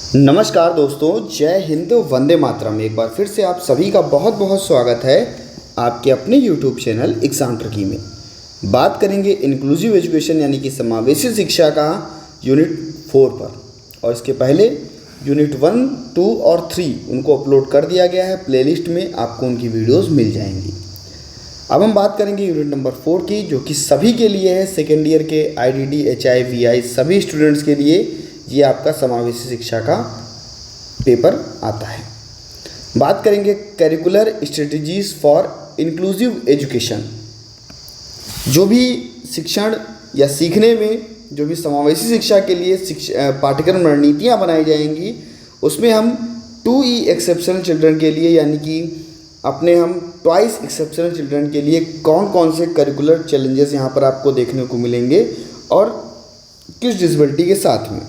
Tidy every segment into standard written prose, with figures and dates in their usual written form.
नमस्कार दोस्तों, जय हिंद, वंदे मातरम। एक बार फिर से आप सभी का बहुत बहुत स्वागत है आपके अपने YouTube चैनल एग्जाम ट्रिकी में। बात करेंगे इंक्लूसिव एजुकेशन यानी कि समावेशी शिक्षा का यूनिट 4 पर। और इसके पहले यूनिट 1, 2 और 3 उनको अपलोड कर दिया गया है प्लेलिस्ट में, आपको उनकी वीडियोज़ मिल जाएंगी। अब हम बात करेंगे यूनिट नंबर 4 की, जो कि सभी के लिए है, सेकेंड ईयर के IDD, HI, VI सभी स्टूडेंट्स के लिए ये आपका समावेशी शिक्षा का पेपर आता है। बात करेंगे curricular strategies for inclusive education. जो भी शिक्षण या सीखने में जो भी समावेशी शिक्षा के लिए पाठ्यक्रम रणनीतियाँ बनाई जाएंगी, उसमें हम 2E एक्सेप्शनल चिल्ड्रन के लिए यानी कि अपने हम ट्वाइस एक्सेप्शनल चिल्ड्रन के लिए कौन कौन से करिकुलर चैलेंजेस यहाँ पर आपको देखने को मिलेंगे और किस डिसेबिलिटी के साथ में,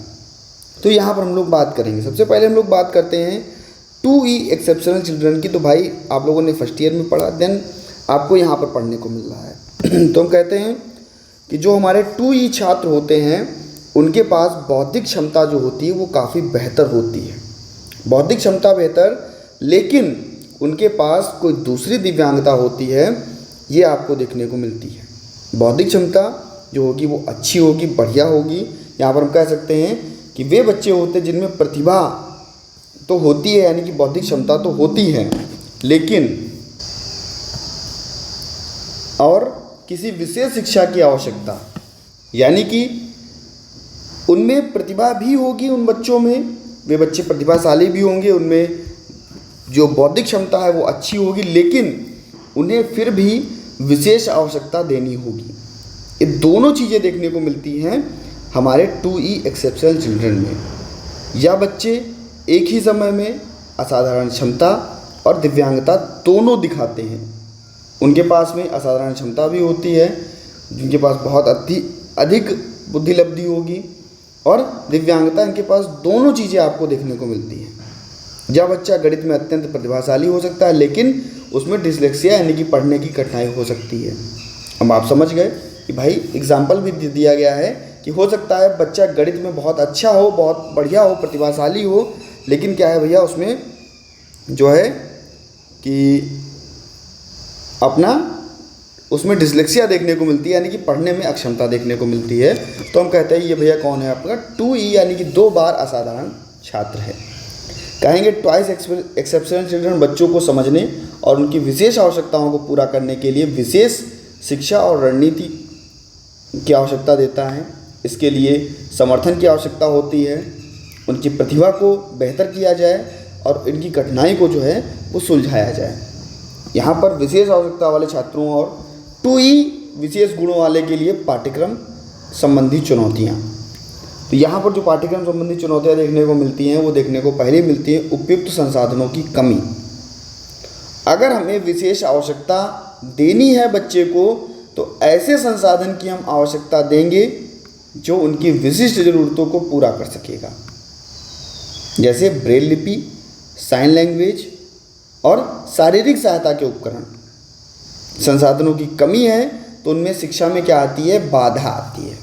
तो यहाँ पर हम लोग बात करेंगे। सबसे पहले हम लोग बात करते हैं 2E एक्सेप्शनल चिल्ड्रन की। तो भाई आप लोगों ने फर्स्ट ईयर में पढ़ा, देन आपको यहाँ पर पढ़ने को मिल रहा है। तो हम कहते हैं कि जो हमारे 2E छात्र होते हैं उनके पास बौद्धिक क्षमता जो होती है वो काफ़ी बेहतर होती है। बौद्धिक क्षमता बेहतर, लेकिन उनके पास कोई दूसरी दिव्यांगता होती है, ये आपको देखने को मिलती है। बौद्धिक क्षमता जो होगी वो अच्छी होगी, बढ़िया होगी। यहाँ पर हम कह सकते हैं कि वे बच्चे होते हैं जिनमें प्रतिभा तो होती है, यानी कि बौद्धिक क्षमता तो होती है, लेकिन और किसी विशेष शिक्षा की आवश्यकता, यानी कि उनमें प्रतिभा भी होगी, उन बच्चों में वे बच्चे प्रतिभाशाली भी होंगे, उनमें जो बौद्धिक क्षमता है वो अच्छी होगी, लेकिन उन्हें फिर भी विशेष आवश्यकता देनी होगी। ये दोनों चीज़ें देखने को मिलती हैं हमारे 2E एक्सेप्शनल चिल्ड्रन में। या बच्चे एक ही समय में असाधारण क्षमता और दिव्यांगता दोनों दिखाते हैं। उनके पास में असाधारण क्षमता भी होती है, जिनके पास बहुत अधिक बुद्धि लब्धि होगी, और दिव्यांगता इनके पास दोनों चीज़ें आपको देखने को मिलती हैं। या बच्चा गणित में अत्यंत प्रतिभाशाली हो सकता है, लेकिन उसमें डिसलेक्सिया यानी कि पढ़ने की कठिनाई हो सकती है। अब आप समझ गए कि भाई एग्जाम्पल भी दिया गया है कि हो सकता है बच्चा गणित में बहुत अच्छा हो, बहुत बढ़िया हो, प्रतिभाशाली हो, लेकिन क्या है भैया, उसमें जो है कि अपना उसमें डिसलेक्सिया देखने को मिलती है, यानी कि पढ़ने में अक्षमता देखने को मिलती है। तो हम कहते हैं ये भैया कौन है आपका 2E, यानी कि 2 बार असाधारण छात्र है। कहेंगे ट्वाइस एक्सेप्शनल चिल्ड्रन बच्चों को समझने और उनकी विशेष आवश्यकताओं को पूरा करने के लिए विशेष शिक्षा और रणनीति की आवश्यकता देता है। इसके लिए समर्थन की आवश्यकता होती है, उनकी प्रतिभा को बेहतर किया जाए और इनकी कठिनाई को जो है वो सुलझाया जाए। यहाँ पर विशेष आवश्यकता वाले छात्रों और 2E विशेष गुणों वाले के लिए पाठ्यक्रम संबंधी चुनौतियाँ। तो यहाँ पर जो पाठ्यक्रम संबंधी चुनौतियाँ देखने को मिलती हैं वो देखने को पहले मिलती है उपयुक्त संसाधनों की कमी। अगर हमें विशेष आवश्यकता देनी है बच्चे को, तो ऐसे संसाधन की हम आवश्यकता देंगे जो उनकी विशिष्ट ज़रूरतों को पूरा कर सकेगा, जैसे ब्रेल लिपि, साइन लैंग्वेज और शारीरिक सहायता के उपकरण। संसाधनों की कमी है तो उनमें शिक्षा में क्या आती है, बाधा आती है।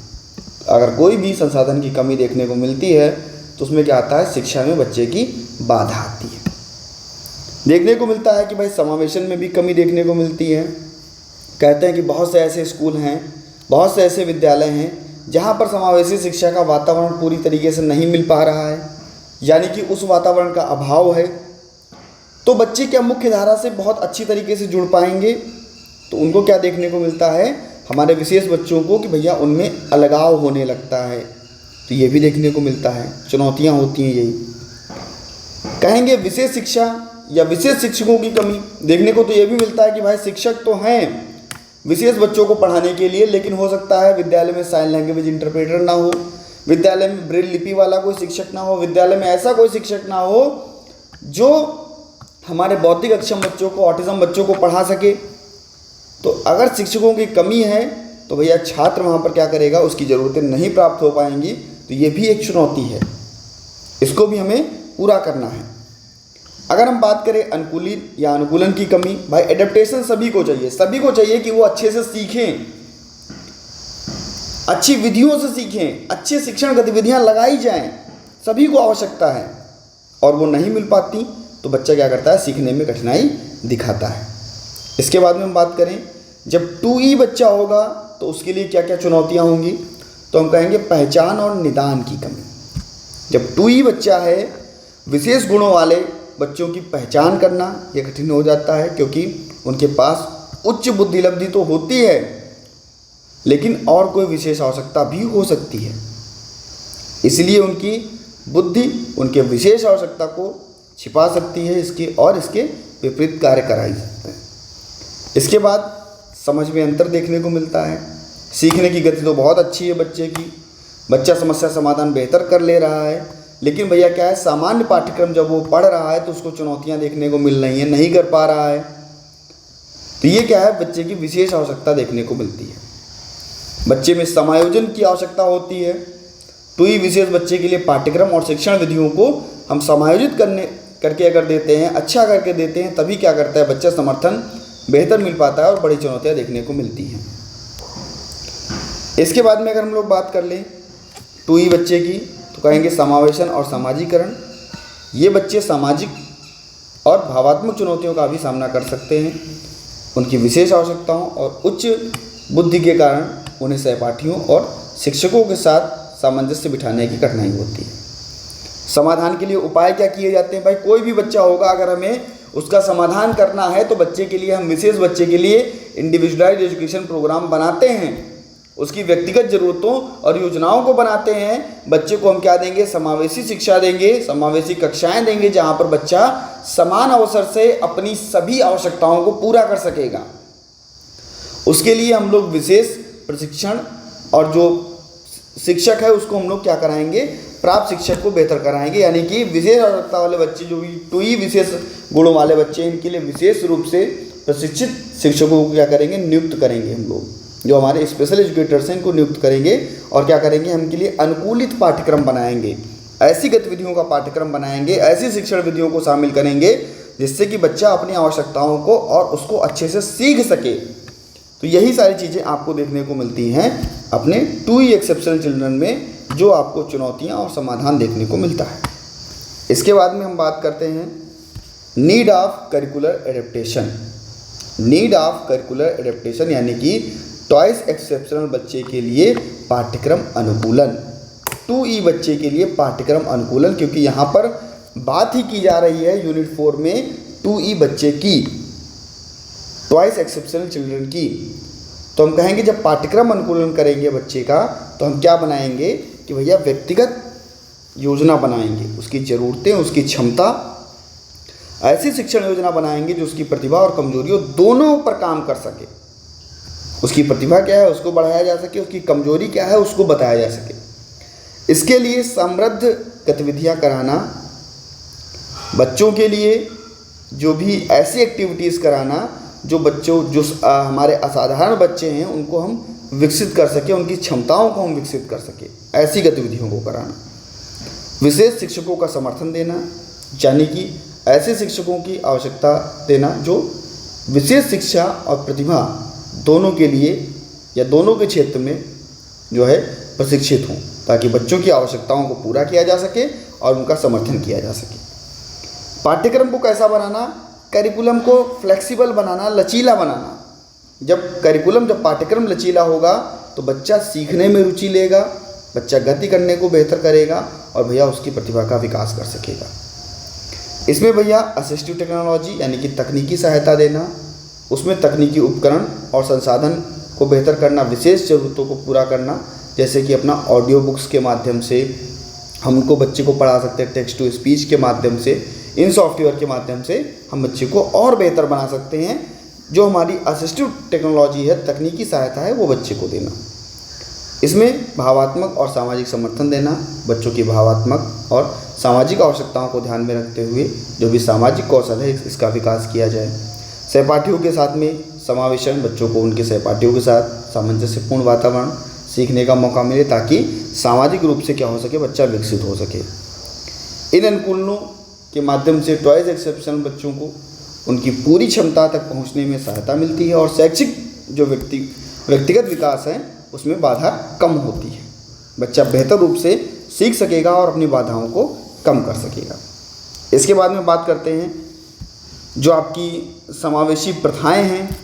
अगर कोई भी संसाधन की कमी देखने को मिलती है तो उसमें क्या आता है, शिक्षा में बच्चे की बाधा आती है। देखने को मिलता है कि भाई समावेशन में भी कमी देखने को मिलती है। कहते हैं कि बहुत से ऐसे स्कूल हैं, बहुत से ऐसे विद्यालय हैं जहाँ पर समावेशी शिक्षा का वातावरण पूरी तरीके से नहीं मिल पा रहा है, यानी कि उस वातावरण का अभाव है। तो बच्चे क्या मुख्य धारा से बहुत अच्छी तरीके से जुड़ पाएंगे? तो उनको क्या देखने को मिलता है, हमारे विशेष बच्चों को, कि भैया उनमें अलगाव होने लगता है। तो ये भी देखने को मिलता है, चुनौतियाँ होती हैं यही। कहेंगे विशेष शिक्षा या विशेष शिक्षकों की कमी देखने को तो ये भी मिलता है कि भाई शिक्षक तो हैं विशेष बच्चों को पढ़ाने के लिए, लेकिन हो सकता है विद्यालय में साइन लैंग्वेज इंटरप्रेटर ना हो, विद्यालय में ब्रेल लिपि वाला कोई शिक्षक ना हो, विद्यालय में ऐसा कोई शिक्षक ना हो जो हमारे बौद्धिक अक्षम बच्चों को, ऑटिज्म बच्चों को पढ़ा सके। तो अगर शिक्षकों की कमी है तो भैया छात्र वहाँ पर क्या करेगा, उसकी ज़रूरतें नहीं प्राप्त हो पाएंगी। तो ये भी एक चुनौती है, इसको भी हमें पूरा करना है। अगर हम बात करें अनुकूलन की कमी, भाई एडेप्टेशन सभी को चाहिए कि वो अच्छे से सीखें, अच्छी विधियों से सीखें, अच्छे शिक्षण गतिविधियां लगाई जाएं, सभी को आवश्यकता है। और वो नहीं मिल पाती तो बच्चा क्या करता है, सीखने में कठिनाई दिखाता है। इसके बाद में हम बात करें, जब 2E बच्चा होगा तो उसके लिए क्या क्या चुनौतियाँ होंगी, तो हम कहेंगे पहचान और निदान की कमी। जब 2E बच्चा है, विशेष गुणों वाले बच्चों की पहचान करना ये कठिन हो जाता है, क्योंकि उनके पास उच्च बुद्धि लब्धि तो होती है लेकिन और कोई विशेष आवश्यकता भी हो सकती है, इसलिए उनकी बुद्धि उनके विशेष आवश्यकता को छिपा सकती है, इसके विपरीत कार्य करा ही सकता है। इसके बाद समझ में अंतर देखने को मिलता है। सीखने की गति तो बहुत अच्छी है बच्चे की, बच्चा समस्या समाधान बेहतर कर ले रहा है, लेकिन भैया क्या है, सामान्य पाठ्यक्रम जब वो पढ़ रहा है तो उसको चुनौतियां देखने को मिल रही हैं, नहीं कर पा रहा है। तो ये क्या है, बच्चे की विशेष आवश्यकता देखने को मिलती है। बच्चे में समायोजन की आवश्यकता होती है, तो ये विशेष बच्चे के लिए पाठ्यक्रम और शिक्षण विधियों को हम समायोजित करके अगर देते हैं, अच्छा करके देते हैं, तभी क्या करता है, बच्चा समर्थन बेहतर मिल पाता है और बड़ी चुनौतियाँ देखने को मिलती हैं। इसके बाद में अगर हम लोग बात कर लें 2E बच्चे की, तो कहेंगे समावेशन और सामाजिकरण। ये बच्चे सामाजिक और भावात्मक चुनौतियों का भी सामना कर सकते हैं। उनकी विशेष आवश्यकताओं और उच्च बुद्धि के कारण उन्हें सहपाठियों और शिक्षकों के साथ सामंजस्य बिठाने की कठिनाई होती है। समाधान के लिए उपाय क्या किए जाते हैं, भाई कोई भी बच्चा होगा, अगर हमें उसका समाधान करना है तो बच्चे के लिए हम विशेष बच्चे के लिए इंडिविजुअलाइज्ड एजुकेशन प्रोग्राम बनाते हैं, उसकी व्यक्तिगत ज़रूरतों और योजनाओं को बनाते हैं। बच्चे को हम क्या देंगे, समावेशी शिक्षा देंगे, समावेशी कक्षाएं देंगे, जहां पर बच्चा समान अवसर से अपनी सभी आवश्यकताओं को पूरा कर सकेगा। उसके लिए हम लोग विशेष प्रशिक्षण और जो शिक्षक है उसको हम लोग क्या कराएंगे, प्राप्त शिक्षक को बेहतर कराएंगे, यानी कि विशेष आवश्यकता वाले बच्चे जो भी 2E विशेष गुणों वाले बच्चे, इनके लिए विशेष रूप से प्रशिक्षित शिक्षकों को क्या करेंगे, नियुक्त करेंगे। हम लोग जो हमारे स्पेशल एजुकेटर्स हैं इनको नियुक्त करेंगे और क्या करेंगे, हम इनके लिए अनुकूलित पाठ्यक्रम बनाएंगे, ऐसी गतिविधियों का पाठ्यक्रम बनाएंगे, ऐसी शिक्षण विधियों को शामिल करेंगे जिससे कि बच्चा अपनी आवश्यकताओं को और उसको अच्छे से सीख सके। तो यही सारी चीज़ें आपको देखने को मिलती हैं अपने 2E एक्सेप्शनल चिल्ड्रन में, जो आपको चुनौतियां और समाधान देखने को मिलता है। इसके बाद में हम बात करते हैं need of curricular adaptation. Need of curricular adaptation यानी कि ट्वाइस एक्सेप्शनल बच्चे के लिए पाठ्यक्रम अनुकूलन, 2E बच्चे के लिए पाठ्यक्रम अनुकूलन, क्योंकि यहाँ पर बात ही की जा रही है यूनिट 4 में 2E बच्चे की, ट्वाइस एक्सेप्शनल चिल्ड्रन की। तो हम कहेंगे जब पाठ्यक्रम अनुकूलन करेंगे बच्चे का, तो हम क्या बनाएंगे कि भैया व्यक्तिगत योजना बनाएंगे, उसकी ज़रूरतें, उसकी क्षमता, ऐसी शिक्षण योजना बनाएंगे जो उसकी प्रतिभा और कमजोरियों दोनों पर काम कर सके। उसकी प्रतिभा क्या है उसको बढ़ाया जा सके, उसकी कमजोरी क्या है उसको बताया जा सके। इसके लिए समृद्ध गतिविधियां कराना, बच्चों के लिए जो भी ऐसी एक्टिविटीज़ कराना जो हमारे असाधारण बच्चे हैं उनको हम विकसित कर सके, उनकी क्षमताओं को हम विकसित कर सके, ऐसी गतिविधियों को कराना। विशेष शिक्षकों का समर्थन देना, यानी कि ऐसे शिक्षकों की आवश्यकता देना जो विशेष शिक्षा और प्रतिभा दोनों के लिए या दोनों के क्षेत्र में जो है प्रशिक्षित हों, ताकि बच्चों की आवश्यकताओं को पूरा किया जा सके और उनका समर्थन किया जा सके। पाठ्यक्रम को कैसा बनाना, करिकुलम को फ्लेक्सिबल बनाना, लचीला बनाना। जब पाठ्यक्रम लचीला होगा तो बच्चा सीखने में रुचि लेगा, बच्चा गति करने को बेहतर करेगा और भैया उसकी प्रतिभा का विकास कर सकेगा। इसमें भैया असिस्टिव टेक्नोलॉजी यानी कि तकनीकी सहायता देना, उसमें तकनीकी उपकरण और संसाधन को बेहतर करना, विशेष ज़रूरतों को पूरा करना, जैसे कि अपना ऑडियो बुक्स के माध्यम से हम उनको बच्चे को पढ़ा सकते हैं, टेक्स्ट टू स्पीच के माध्यम से, इन सॉफ्टवेयर के माध्यम से हम बच्चे को और बेहतर बना सकते हैं। जो हमारी असिस्टिव टेक्नोलॉजी है, तकनीकी सहायता है, वो बच्चे को देना। इसमें भावात्मक और सामाजिक समर्थन देना, बच्चों की भावात्मक और सामाजिक आवश्यकताओं को ध्यान में रखते हुए जो भी सामाजिक कौशल है इसका विकास किया जाए। सहपाठियों के साथ में समावेशन, बच्चों को उनके सहपाठियों के साथ सामंजस्यपूर्ण वातावरण सीखने का मौका मिले, ताकि सामाजिक रूप से क्या हो सके, बच्चा विकसित हो सके। इन अनुकूलनों के माध्यम से ट्वाइस एक्सेप्शनल बच्चों को उनकी पूरी क्षमता तक पहुंचने में सहायता मिलती है और शैक्षिक जो व्यक्तिगत विकास है उसमें बाधा कम होती है। बच्चा बेहतर रूप से सीख सकेगा और अपनी बाधाओं को कम कर सकेगा। इसके बाद में बात करते हैं जो आपकी समावेशी प्रथाएं हैं,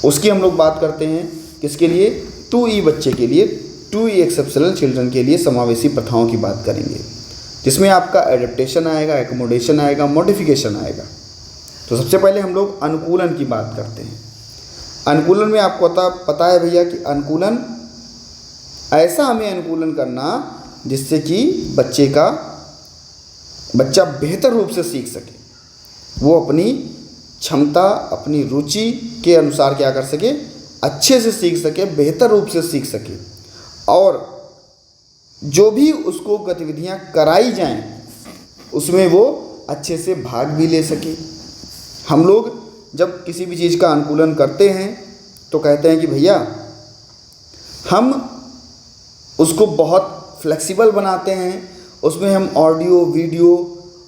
उसकी हम लोग बात करते हैं। किसके लिए? 2E बच्चे के लिए, 2E एक्सेप्शनल चिल्ड्रन के लिए समावेशी प्रथाओं की बात करेंगे, जिसमें आपका एडेप्टेशन आएगा, एकोमोडेशन आएगा, मॉडिफिकेशन आएगा। तो सबसे पहले हम लोग अनुकूलन की बात करते हैं। अनुकूलन में आपको पता है भैया कि अनुकूलन, ऐसा हमें अनुकूलन करना जिससे कि बच्चा बेहतर रूप से सीख सके, वो अपनी क्षमता, अपनी रुचि के अनुसार क्या कर सके, अच्छे से सीख सके, बेहतर रूप से सीख सके, और जो भी उसको गतिविधियां कराई जाएं उसमें वो अच्छे से भाग भी ले सके। हम लोग जब किसी भी चीज़ का अनुकूलन करते हैं तो कहते हैं कि भैया हम उसको बहुत फ्लेक्सिबल बनाते हैं, उसमें हम ऑडियो, वीडियो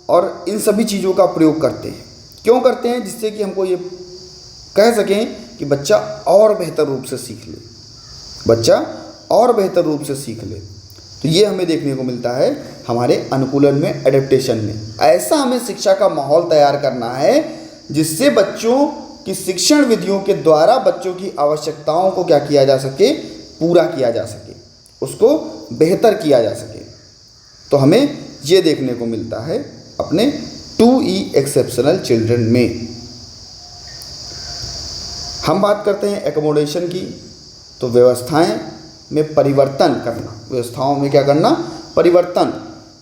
और इन सभी चीज़ों का प्रयोग करते हैं। क्यों करते हैं? जिससे कि हमको ये कह सकें कि बच्चा और बेहतर रूप से सीख ले, बच्चा और बेहतर रूप से सीख ले। तो ये हमें देखने को मिलता है हमारे अनुकूलन में, एडेप्टेशन में। ऐसा हमें शिक्षा का माहौल तैयार करना है जिससे बच्चों की शिक्षण विधियों के द्वारा बच्चों की आवश्यकताओं को क्या किया जा सके, पूरा किया जा सके, उसको बेहतर किया जा सके। तो हमें ये देखने को मिलता है अपने 2E एक्सेप्शनल चिल्ड्रन में। हम बात करते हैं एकोमोडेशन की। तो व्यवस्थाएं में परिवर्तन करना, व्यवस्थाओं में क्या करना, परिवर्तन,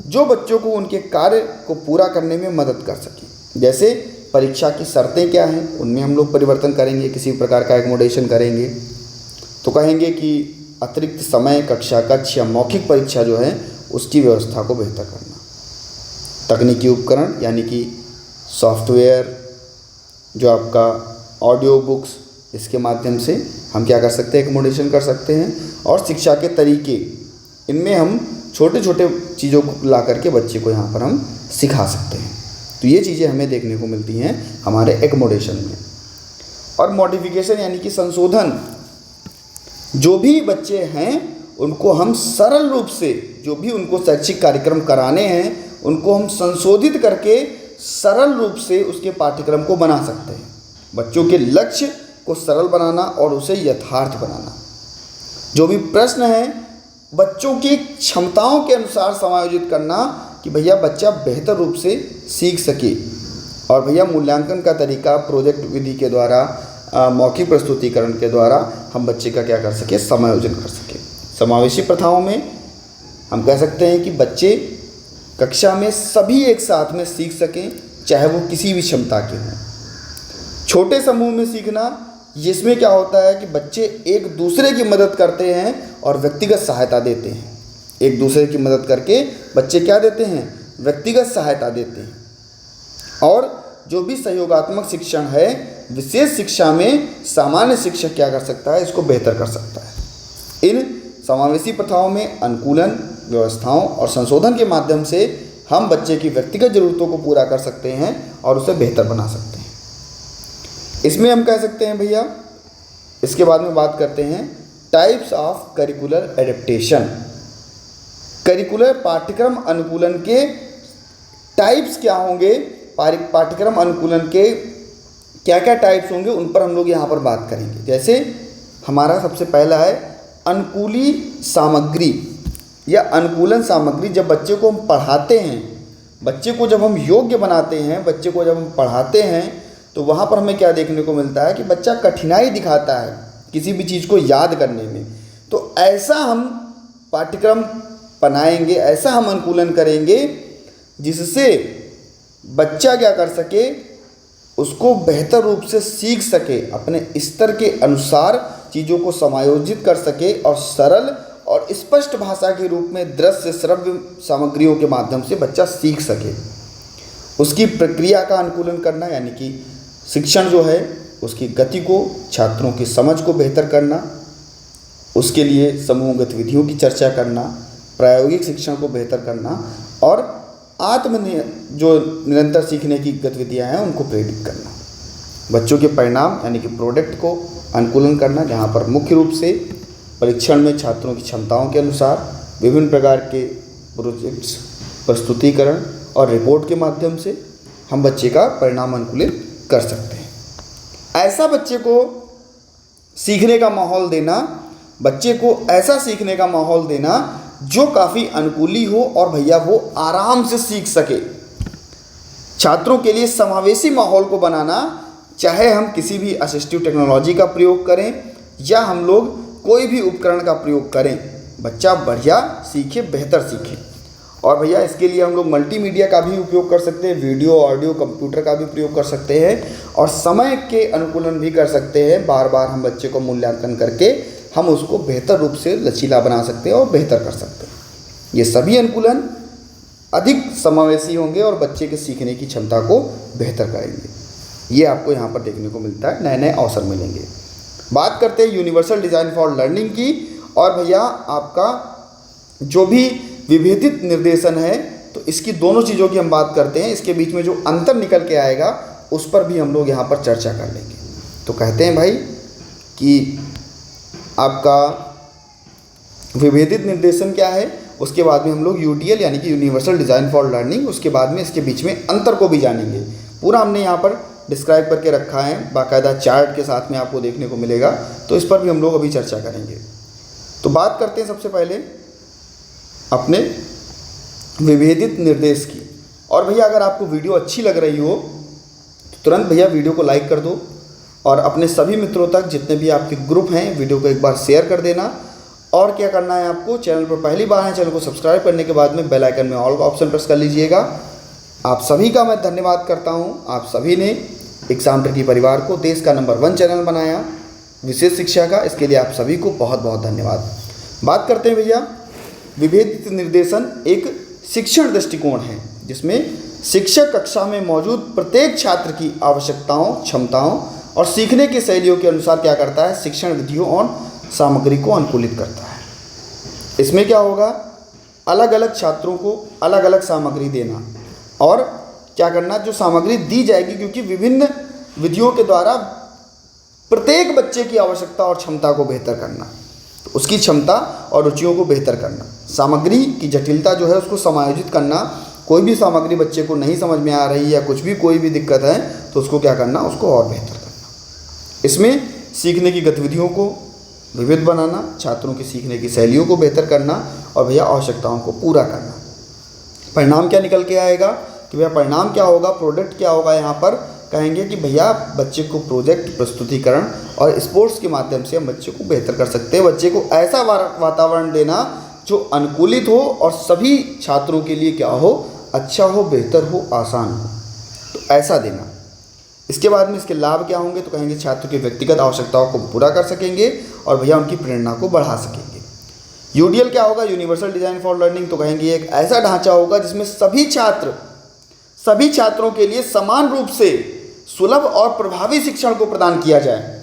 जो बच्चों को उनके कार्य को पूरा करने में मदद कर सके। जैसे परीक्षा की शर्तें क्या हैं, उनमें हम लोग परिवर्तन करेंगे, किसी प्रकार का एकोमोडेशन करेंगे। तो कहेंगे कि अतिरिक्त समय, कक्षा कक्ष या मौखिक परीक्षा जो है उसकी व्यवस्था को बेहतर करना। तकनीकी उपकरण यानी कि सॉफ्टवेयर, जो आपका ऑडियो बुक्स, इसके माध्यम से हम क्या कर सकते हैं, एकोमोडेशन कर सकते हैं। और शिक्षा के तरीके, इनमें हम छोटे छोटे चीज़ों को ला करके बच्चे को यहाँ पर हम सिखा सकते हैं। तो ये चीज़ें हमें देखने को मिलती हैं हमारे एकोमोडेशन में। और मॉडिफिकेशन यानी कि संशोधन, जो भी बच्चे हैं उनको हम सरल रूप से, जो भी उनको शैक्षिक कार्यक्रम कराने हैं उनको हम संशोधित करके सरल रूप से उसके पाठ्यक्रम को बना सकते हैं। बच्चों के लक्ष्य को सरल बनाना और उसे यथार्थ बनाना। जो भी प्रश्न है बच्चों की क्षमताओं के अनुसार समायोजित करना कि भैया बच्चा बेहतर रूप से सीख सके। और भैया मूल्यांकन का तरीका प्रोजेक्ट विधि के द्वारा, मौखिक प्रस्तुतिकरण के द्वारा हम बच्चे का क्या कर सके, समायोजन कर सके। समावेशी प्रथाओं में हम कह सकते हैं कि बच्चे कक्षा में सभी एक साथ में सीख सकें, चाहे वो किसी भी क्षमता के हों। छोटे समूह में सीखना, जिसमें क्या होता है कि बच्चे एक दूसरे की मदद करते हैं और व्यक्तिगत सहायता देते हैं। एक दूसरे की मदद करके बच्चे क्या देते हैं, व्यक्तिगत सहायता देते हैं। और जो भी सहयोगात्मक शिक्षण है, विशेष शिक्षा में सामान्य शिक्षक क्या कर सकता है, इसको बेहतर कर सकता है। इन समावेशी प्रथाओं में अनुकूलन, व्यवस्थाओं और संशोधन के माध्यम से हम बच्चे की व्यक्तिगत ज़रूरतों को पूरा कर सकते हैं और उसे बेहतर बना सकते हैं। इसमें हम कह सकते हैं भैया, इसके बाद में बात करते हैं types of curricular adaptation. Curricular पाठ्यक्रम अनुकूलन के टाइप्स क्या होंगे, पाठ्यक्रम अनुकूलन के क्या क्या टाइप्स होंगे, उन पर हम लोग यहाँ पर बात करेंगे। जैसे हमारा सबसे पहला है अनुकूली सामग्री या अनुकूलन सामग्री। जब बच्चे को हम पढ़ाते हैं, बच्चे को जब हम योग्य बनाते हैं, बच्चे को जब हम पढ़ाते हैं, तो वहाँ पर हमें क्या देखने को मिलता है कि बच्चा कठिनाई दिखाता है किसी भी चीज़ को याद करने में। तो ऐसा हम पाठ्यक्रम बनाएंगे, ऐसा हम अनुकूलन करेंगे जिससे बच्चा क्या कर सके, उसको बेहतर रूप से सीख सके, अपने स्तर के अनुसार चीज़ों को समायोजित कर सके और सरल और स्पष्ट भाषा के रूप में दृश्य श्रव्य सामग्रियों के माध्यम से बच्चा सीख सके। उसकी प्रक्रिया का अनुकूलन करना यानी कि शिक्षण जो है उसकी गति को, छात्रों की समझ को बेहतर करना, उसके लिए समूह गतिविधियों की चर्चा करना, प्रायोगिक शिक्षण को बेहतर करना और जो निरंतर सीखने की गतिविधियां हैं उनको प्रेरित करना। बच्चों के परिणाम यानी कि प्रोडक्ट को अनुकूलन करना, जहाँ पर मुख्य रूप से परीक्षण में छात्रों की क्षमताओं के अनुसार विभिन्न प्रकार के प्रोजेक्ट्स, प्रस्तुतिकरण और रिपोर्ट के माध्यम से हम बच्चे का परिणाम अनुकूलित कर सकते हैं। ऐसा बच्चे को सीखने का माहौल देना, बच्चे को ऐसा सीखने का माहौल देना जो काफ़ी अनुकूली हो और भैया वो आराम से सीख सके। छात्रों के लिए समावेशी माहौल को बनाना, चाहे हम किसी भी असिस्टिव टेक्नोलॉजी का प्रयोग करें या हम लोग कोई भी उपकरण का प्रयोग करें, बच्चा बढ़िया सीखे, बेहतर सीखे। और भैया इसके लिए हम लोग मल्टीमीडिया का भी उपयोग कर सकते हैं, वीडियो, ऑडियो, कंप्यूटर का भी प्रयोग कर सकते हैं और समय के अनुकूलन भी कर सकते हैं। बार बार हम बच्चे को मूल्यांकन करके हम उसको बेहतर रूप से लचीला बना सकते हैं और बेहतर कर सकते हैं। ये सभी अनुकूलन अधिक समावेशी होंगे और बच्चे के सीखने की क्षमता को बेहतर करेंगे। ये आपको यहाँ पर देखने को मिलता है, नए नए अवसर मिलेंगे। बात करते हैं यूनिवर्सल डिज़ाइन फॉर लर्निंग की। और भैया आपका जो भी विभेदित निर्देशन है, तो इसकी दोनों चीज़ों की हम बात करते हैं, इसके बीच में जो अंतर निकल के आएगा उस पर भी हम लोग यहाँ पर चर्चा कर लेंगे। तो कहते हैं भाई कि आपका विभेदित निर्देशन क्या है, उसके बाद में हम लोग यूडीएल यानी कि यूनिवर्सल डिज़ाइन फॉर लर्निंग, उसके बाद में इसके बीच में अंतर को भी जानेंगे। पूरा हमने यहाँ पर डिस्क्राइब करके रखा है, बाकायदा चार्ट के साथ में आपको देखने को मिलेगा, तो इस पर भी हम लोग अभी चर्चा करेंगे। तो बात करते हैं सबसे पहले अपने विभेदित निर्देश की। और भैया अगर आपको वीडियो अच्छी लग रही हो तो तुरंत भैया वीडियो को लाइक कर दो और अपने सभी मित्रों तक, जितने भी आपके ग्रुप हैं, वीडियो को एक बार शेयर कर देना। और क्या करना है आपको, चैनल पर पहली बार है, चैनल को सब्सक्राइब करने के बाद में बेल आइकन में ऑल का ऑप्शन प्रेस कर लीजिएगा। आप सभी का मैं धन्यवाद करता हूँ। आप सभी ने एग्जाम ट्रिकी परिवार को देश का नंबर 1 चैनल बनाया विशेष शिक्षा का, इसके लिए आप सभी को बहुत बहुत धन्यवाद। बात करते हैं भैया, विभेदित निर्देशन एक शिक्षण दृष्टिकोण है जिसमें शिक्षक कक्षा में मौजूद प्रत्येक छात्र की आवश्यकताओं, क्षमताओं और सीखने की शैलियों के अनुसार क्या करता है, शिक्षण विधियों और सामग्री को अनुकूलित करता है। इसमें क्या होगा, अलग अलग छात्रों को अलग अलग सामग्री देना और क्या करना, जो सामग्री दी जाएगी, क्योंकि विभिन्न विधियों के द्वारा प्रत्येक बच्चे की आवश्यकता और क्षमता को बेहतर करना, तो उसकी क्षमता और रुचियों को बेहतर करना, सामग्री की जटिलता जो है उसको समायोजित करना। कोई भी सामग्री बच्चे को नहीं समझ में आ रही या कुछ भी कोई भी दिक्कत है तो उसको क्या करना, उसको और बेहतर करना। इसमें सीखने की गतिविधियों को विविध बनाना, छात्रों की सीखने की शैलियों को बेहतर करना और भैया आवश्यकताओं को पूरा करना। परिणाम क्या निकल के आएगा कि भैया परिणाम क्या होगा, प्रोडक्ट क्या होगा, यहाँ पर कहेंगे कि भैया बच्चे को प्रोजेक्ट, प्रस्तुतिकरण और स्पोर्ट्स के माध्यम से हम बच्चे को बेहतर कर सकते हैं। बच्चे को ऐसा वातावरण देना जो अनुकूलित हो और सभी छात्रों के लिए क्या हो, अच्छा हो, बेहतर हो, आसान हो, तो ऐसा देना। इसके बाद में इसके लाभ क्या होंगे, तो कहेंगे छात्र की व्यक्तिगत आवश्यकताओं को पूरा कर सकेंगे और भैया उनकी प्रेरणा को बढ़ा सकेंगे। यूडीएल क्या होगा, यूनिवर्सल डिज़ाइन फॉर लर्निंग, तो कहेंगे एक ऐसा ढांचा होगा जिसमें सभी छात्रों के लिए समान रूप से सुलभ और प्रभावी शिक्षण को प्रदान किया जाए,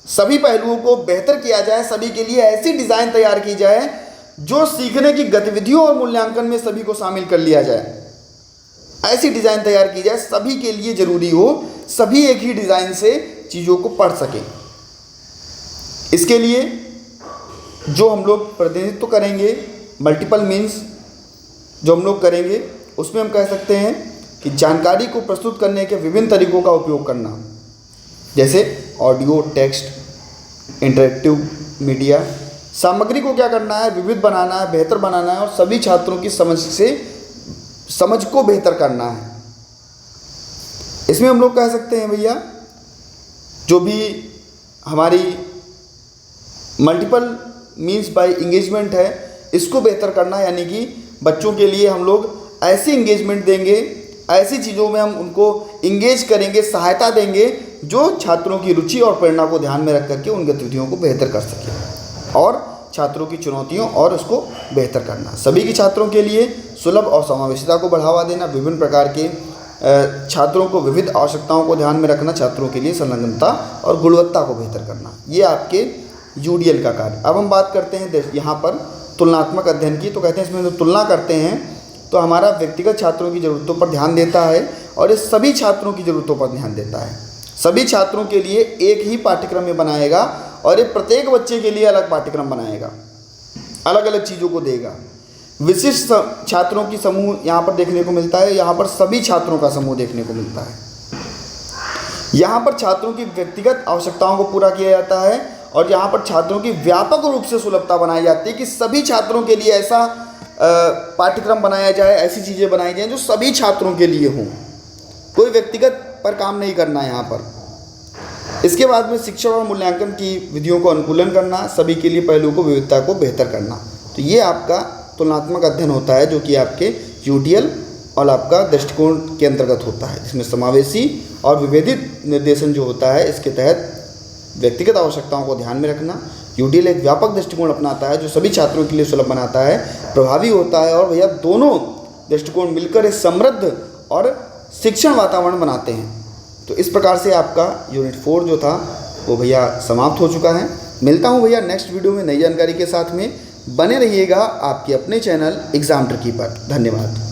सभी पहलुओं को बेहतर किया जाए, सभी के लिए ऐसी डिज़ाइन तैयार की जाए जो सीखने की गतिविधियों और मूल्यांकन में सभी को शामिल कर लिया जाए। ऐसी डिज़ाइन तैयार की जाए सभी के लिए जरूरी हो, सभी एक ही डिज़ाइन से चीज़ों को पढ़ सकें। इसके लिए जो हम लोग प्रतिनिधित्व करेंगे, मल्टीपल मीन्स जो हम लोग करेंगे, उसमें हम कह सकते हैं कि जानकारी को प्रस्तुत करने के विभिन्न तरीकों का उपयोग करना, जैसे ऑडियो, टेक्स्ट, इंटरेक्टिव मीडिया। सामग्री को क्या करना है, विविध बनाना है, बेहतर बनाना है और सभी छात्रों की समझ को बेहतर करना है। इसमें हम लोग कह सकते हैं भैया जो भी हमारी मल्टीपल मीन्स बाय इंगेजमेंट है, इसको बेहतर करना, यानी कि बच्चों के लिए हम लोग ऐसी इंगेजमेंट देंगे, ऐसी चीज़ों में हम उनको इंगेज करेंगे, सहायता देंगे जो छात्रों की रुचि और प्रेरणा को ध्यान में रख करके उन गतिविधियों को बेहतर कर सकें और छात्रों की चुनौतियों और उसको बेहतर करना। सभी के छात्रों के लिए सुलभ और समावेशिता को बढ़ावा देना, विभिन्न प्रकार के छात्रों को विविध आवश्यकताओं को ध्यान में रखना, छात्रों के लिए संलग्नता और गुणवत्ता को बेहतर करना, ये आपके यूडीएल का कार्य। अब हम बात करते हैं यहाँ पर तुलनात्मक अध्ययन की। तो कहते हैं इसमें जो तुलना करते हैं तो हमारा व्यक्तिगत छात्रों की ज़रूरतों पर ध्यान देता है और ये सभी छात्रों की ज़रूरतों पर ध्यान देता है। सभी छात्रों के लिए एक ही पाठ्यक्रम में बनाएगा और ये प्रत्येक बच्चे के लिए अलग पाठ्यक्रम बनाएगा, अलग अलग चीज़ों को देगा। विशिष्ट छात्रों की समूह यहाँ पर देखने को मिलता है, यहाँ पर सभी छात्रों का समूह देखने को मिलता है। यहाँ पर छात्रों की व्यक्तिगत आवश्यकताओं को पूरा किया जाता है और यहाँ पर छात्रों की व्यापक रूप से सुलभता बनाई जाती है कि सभी छात्रों के लिए ऐसा पाठ्यक्रम बनाया जाए, ऐसी चीज़ें बनाई जाएं जो सभी छात्रों के लिए हों। कोई व्यक्तिगत पर काम नहीं करना है यहाँ पर। इसके बाद में शिक्षण और मूल्यांकन की विधियों को अनुकूलन करना, सभी के लिए पहलुओं को विविधता को बेहतर करना। तो ये आपका तुलनात्मक अध्ययन होता है जो कि आपके यूडीएल और आपका दृष्टिकोण के अंतर्गत होता है, जिसमें समावेशी और विभेदित निर्देशन जो होता है इसके तहत व्यक्तिगत आवश्यकताओं को ध्यान में रखना। यूडीएल एक व्यापक दृष्टिकोण अपनाता है जो सभी छात्रों के लिए सुलभ बनाता है, प्रभावी होता है और भैया दोनों दृष्टिकोण मिलकर एक समृद्ध और शिक्षण वातावरण बनाते हैं। तो इस प्रकार से आपका यूनिट 4 जो था वो भैया समाप्त हो चुका है। मिलता हूँ भैया नेक्स्ट वीडियो में नई जानकारी के साथ में। बने रहिएगा आपके अपने चैनल एग्जाम ट्रिकी पर। धन्यवाद।